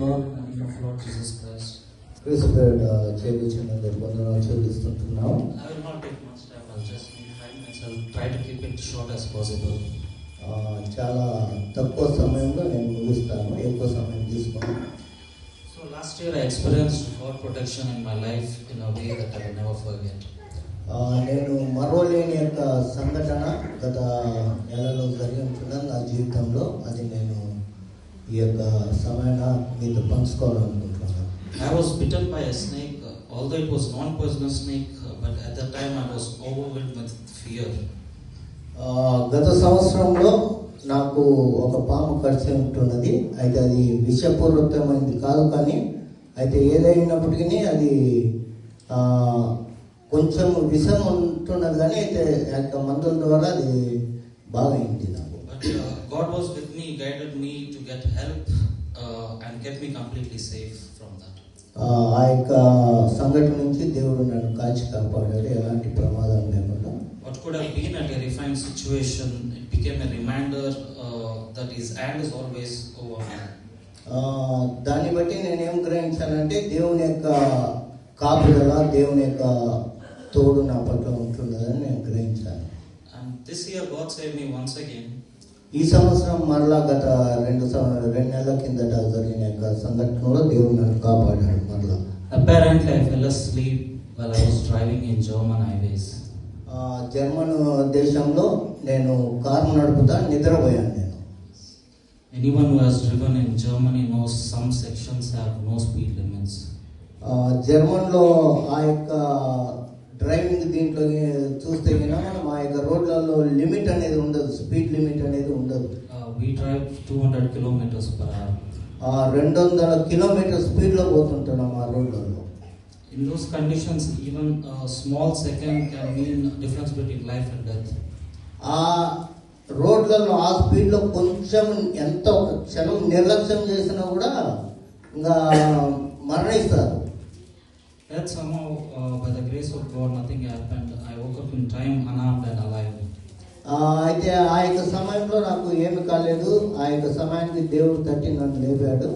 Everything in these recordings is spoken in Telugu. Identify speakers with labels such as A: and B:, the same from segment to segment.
A: Lord and of Lord Jesus Christ.
B: క్రీస్తుపేట చేయించినందుకు వందనాలు చెల్లిస్తున్నాం.
A: I will not take much time. I'll just need 5 minutes. I'll try to keep it short as possible.
B: చాలా తక్కువ సమయంలో నేను ముగిస్తాను, ఎక్కువ సమయం తీసుకున్నాను.
A: So last year I experienced God protection in my life in a way that I will never forget.
B: నేను మరోలేని యొక్క సంఘటన గత నెలలో జరిగించున్నాను నా జీవితంలో. అది నేను ఈ యొక్క సమయాన మీతో పంచుకోవాలనుకుంటున్నాను.
A: I was bitten by a snake, although it was non-poisonous snake, but at that time I was overwhelmed with fear.
B: గత సంవత్సరంలో నాకు ఒక పాము కరిచి ఉంటున్నది. అయితే అది విషపూరితమైనది కాదు, కానీ అయితే ఏదైనప్పటికీ అది కొంచెం విషం ఉంటున్నది, కానీ అయితే యొక్క మందుల ద్వారా అది బాగా అయింది నాకు.
A: But God was with me, guided me to get help and get me completely safe from that.
B: ఆ యొక్క సంఘటన నుంచి దేవుడు నన్ను కాచి కాపాడాడు, ఎలాంటి ప్రమాదం లేకుండా.
A: What could have been a terrifying situation, it became a reminder that His hand is always over me.
B: దాన్ని బట్టి నేనేం గ్రహించానంటే దేవుని యొక్క కాపుదల, దేవుని యొక్క తోడు నా పట్ల ఉంటున్నదని నేను గ్రహించాను.
A: And this year God saved me once again.
B: ఈ సంవత్సరం మరలా గత 2 నెలల కిందట జరిగిన యొక్క సంఘటనలో దేవుడు నన్ను కాపాడాడు మరలా.
A: Apparently I fell asleep while I was driving in German highways.
B: German దేశంలో నేను కారు నడుపుతా నిద్రపోయాను నేను.
A: Anyone who has driven in Germany knows some sections have no speed limits.
B: జర్మన్లో ఆ యొక్క డ్రైవింగ్ దీంట్లో చూస్తే మనం ఆ యొక్క రోడ్లలో లిమిట్ అనేది ఉండదు, స్పీడ్ లిమిట్ అనేది ఉండదు.
A: We drive 200 kilometers per hour.
B: 200 kilometre స్పీడ్లో పోతుంటున్నాం ఆ రోడ్లలో.
A: In those conditions, even a small second can mean difference between life and death.
B: ఆ రోడ్లలో ఆ స్పీడ్లో కొంచెం ఎంత ఒక క్షణం నిర్లక్ష్యం చేసినా కూడా ఇంకా మరణిస్తారు.
A: Yet somehow, by the grace of God, nothing happened. I woke up in time, unarmed and alive.
B: అయితే ఆ యొక్క సమయంలో నాకు ఏమి కాలేదు. ఆ యొక్క సమయానికి దేవుడు తట్టి నన్ను లేపాడు.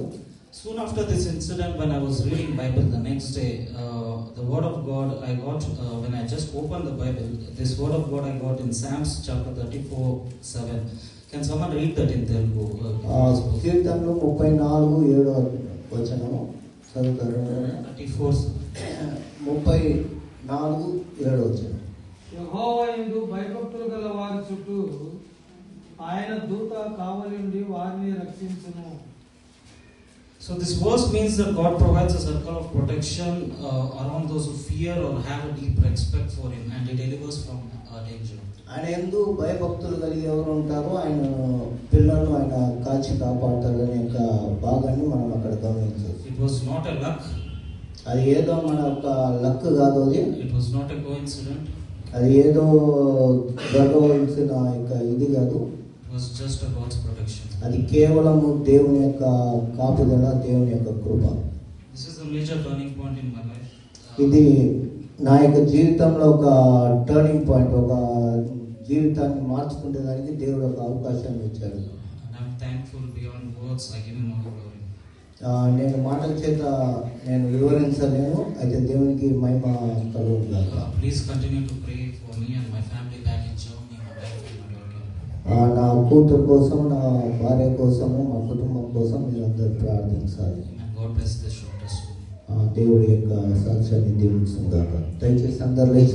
A: Soon after this incident, when I was reading Bible the next day, the word of God I got when I just opened the Bible. This word of God I got in Psalms chapter 34:7. Can someone read that in Telugu?
B: కీర్తనలు 34:7 వచనము చదువుతారు. 34:7 వచనం.
C: యెహోవా యందు భయభక్తులు గల వారి చుట్టూ ఆయన దూత కావలి ఉండి వారిని రక్షించును.
A: So this verse means that God provides a circle of protection around those who fear or have a deep respect for Him, and He delivers from danger.
B: ఆయన యందు భయభక్తులు కలిగి ఎవరు ఉంటారో ఆయన పిల్లలను ఆయన కాచి కాపాడతాడనే యొక్క భాగాన్ని మనం అక్కడ గమనించవచ్చు.
A: It was not a luck.
B: అది ఏదో మన యొక్క లక్ కాదు, అది
A: It was not a coincidence.
B: అది ఏదో జరగవలసిన యొక్క ఇది కాదు.
A: It was just a God's protection.
B: అది కేవలము దేవుని యొక్క కాపుదల, దేవుని యొక్క కృప.
A: This is a major turning point in my life.
B: ఇది నా యొక్క జీవితంలో ఒక టర్నింగ్ పాయింట్, ఒక జీవితాన్ని మార్చుకునేదానికి దేవుడు ఒక అవకాశాన్ని ఇచ్చాడు.
A: And I'm thankful beyond words. I give Him all glory.
B: నేను మాటల చేత నేను వివరించలేను, అయితే దేవునికి మహిమ కలుగుగాక.
A: Please continue to pray for me and my family back in Germany, my wife and my daughter.
B: నా కూతురు కోసం, నా భార్య కోసము, మా కుటుంబం కోసం మీరందరూ ప్రార్థించాలి.
A: And God bless this short testimony.
B: దేవుడి యొక్క సాక్ష్యాన్ని దీవించుగాక. దయచేసి అందరూ లేచి